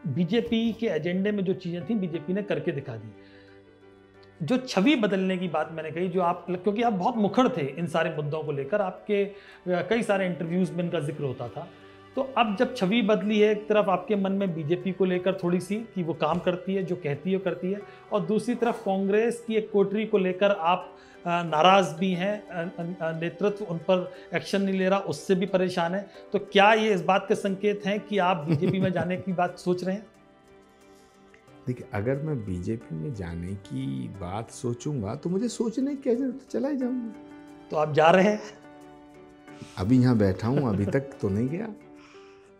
BJP के एजेंडे में जो चीज़ें थी बीजेपी ने करके दिखा दी। जो छवि बदलने की बात मैंने कही, जो आप, क्योंकि आप बहुत मुखर थे इन सारे मुद्दों को लेकर, आपके कई सारे इंटरव्यूज़ में इनका जिक्र होता था। तो अब जब छवि बदली है, एक तरफ आपके मन में बीजेपी को लेकर थोड़ी सी कि वो काम करती है, जो कहती है वो करती है, और दूसरी तरफ कांग्रेस की एक कोटरी को लेकर आप नाराज़ भी हैं, नेतृत्व उन पर एक्शन नहीं ले रहा, उससे भी परेशान है। तो क्या ये इस बात के संकेत हैं कि आप बीजेपी में जाने की बात सोच रहे हैं? देखिए, अगर मैं बीजेपी में जाने की बात सोचूंगा तो मुझे सोचने की क्या जरूरत है, चला ही जाऊंगा। तो आप जा रहे हैं? अभी यहाँ बैठा हूँ, अभी तक तो नहीं गया।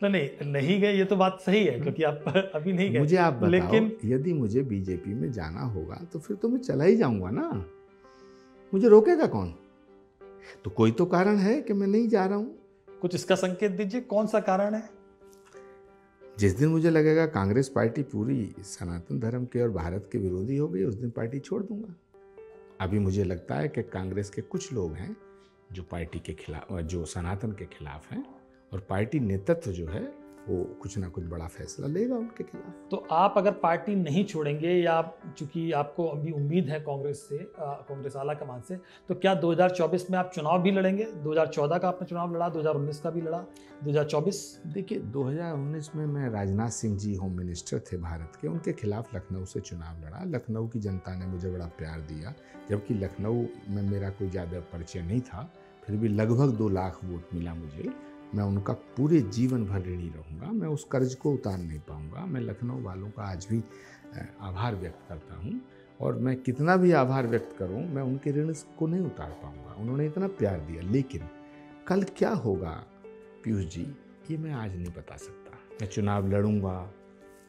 नहीं गए, ये तो बात सही है, क्योंकि आप अभी नहीं गए। मुझे आप बताओ, लेकिन यदि मुझे बीजेपी में जाना होगा तो फिर तो मैं चला ही जाऊंगा ना, मुझे रोकेगा कौन? तो कोई तो कारण है कि मैं नहीं जा रहा हूँ। कुछ इसका संकेत दीजिए, कौन सा कारण है? जिस दिन मुझे लगेगा कांग्रेस पार्टी पूरी सनातन धर्म के और भारत के विरोधी हो गई, उस दिन पार्टी छोड़ दूंगा। अभी मुझे लगता है कि कांग्रेस के कुछ लोग हैं जो पार्टी के खिलाफ, जो सनातन के खिलाफ हैं, और पार्टी नेतृत्व जो है वो कुछ ना कुछ बड़ा फैसला लेगा उनके खिलाफ। तो आप अगर पार्टी नहीं छोड़ेंगे, या चूंकि आपको अभी उम्मीद है कांग्रेस से, कांग्रेस आला कमान से, तो क्या 2024 में आप चुनाव भी लड़ेंगे? 2014 का आपने चुनाव लड़ा, 2019 का भी लड़ा, 2024? देखिए, 2019 में मैं, राजनाथ सिंह जी होम मिनिस्टर थे भारत के, उनके खिलाफ लखनऊ से चुनाव लड़ा। लखनऊ की जनता ने मुझे बड़ा प्यार दिया, जबकि लखनऊ में मेरा कोई ज़्यादा परिचय नहीं था, फिर भी लगभग 2 लाख वोट मिला मुझे। मैं उनका पूरे जीवन भर ऋणी रहूँगा, मैं उस कर्ज को उतार नहीं पाऊँगा। मैं लखनऊ वालों का आज भी आभार व्यक्त करता हूँ, और मैं कितना भी आभार व्यक्त करूँ, मैं उनके ऋण को नहीं उतार पाऊँगा। उन्होंने इतना प्यार दिया। लेकिन कल क्या होगा पीयूष जी, ये मैं आज नहीं बता सकता। मैं चुनाव लड़ूंगा,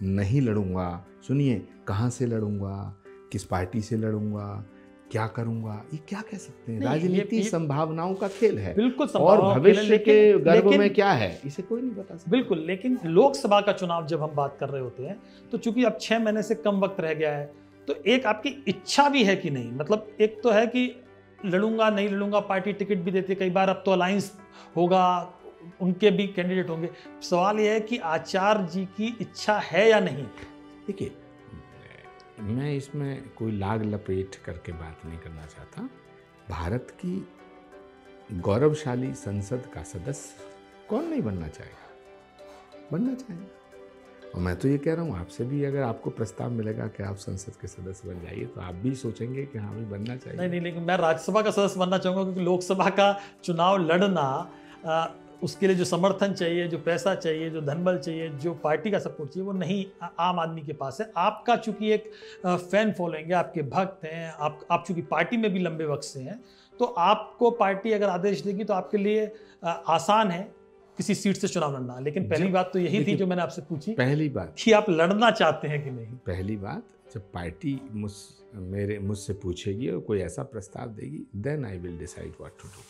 नहीं लड़ूंगा, सुनिए, कहाँ से लड़ूंगा, किस पार्टी से लड़ूंगा, क्या करूंगा, ये क्या कह सकते हैं? राजनीति संभावनाओं का खेल है। बिल्कुल, और भविष्य के गर्भ में क्या है, इसे कोई नहीं बता सकता। बिल्कुल, लेकिन लोकसभा का चुनाव जब हम बात कर रहे होते हैं, तो चूंकि अब 6 महीने से कम वक्त रह गया है, तो एक आपकी इच्छा भी है कि नहीं? मतलब एक तो है कि लड़ूंगा, नहीं लड़ूंगा, पार्टी टिकट भी देती है कई बार, अब तो अलायंस होगा, उनके भी कैंडिडेट होंगे। सवाल यह है कि आचार्य जी की इच्छा है या नहीं? देखिए, मैं इसमें कोई लाग लपेट करके बात नहीं करना चाहता। भारत की गौरवशाली संसद का सदस्य कौन नहीं बनना चाहेगा? बनना चाहेगा। और मैं तो ये कह रहा हूँ, आपसे भी अगर आपको प्रस्ताव मिलेगा कि आप संसद के सदस्य बन जाइए, तो आप भी सोचेंगे कि हाँ, भी बनना चाहिए। नहीं, लेकिन मैं राज्यसभा का सदस्य बनना चाहूँगा, क्योंकि लोकसभा का चुनाव लड़ना, उसके लिए जो समर्थन चाहिए, जो पैसा चाहिए, जो धनबल चाहिए, जो पार्टी का सपोर्ट चाहिए, वो नहीं आम आदमी के पास है। आपका चूंकि एक फैन फॉलोइंग है, आपके भक्त हैं, आप चूंकि पार्टी में भी लंबे वक्त से हैं, तो आपको पार्टी अगर आदेश देगी तो आपके लिए आसान है किसी सीट से चुनाव लड़ना। लेकिन पहली बात तो यही थी जो मैंने आपसे पूछी, पहली बात कि आप लड़ना चाहते हैं कि नहीं। पहली बात, जब पार्टी मुझसे पूछेगी और कोई ऐसा प्रस्ताव देगी, then I will decide what to do.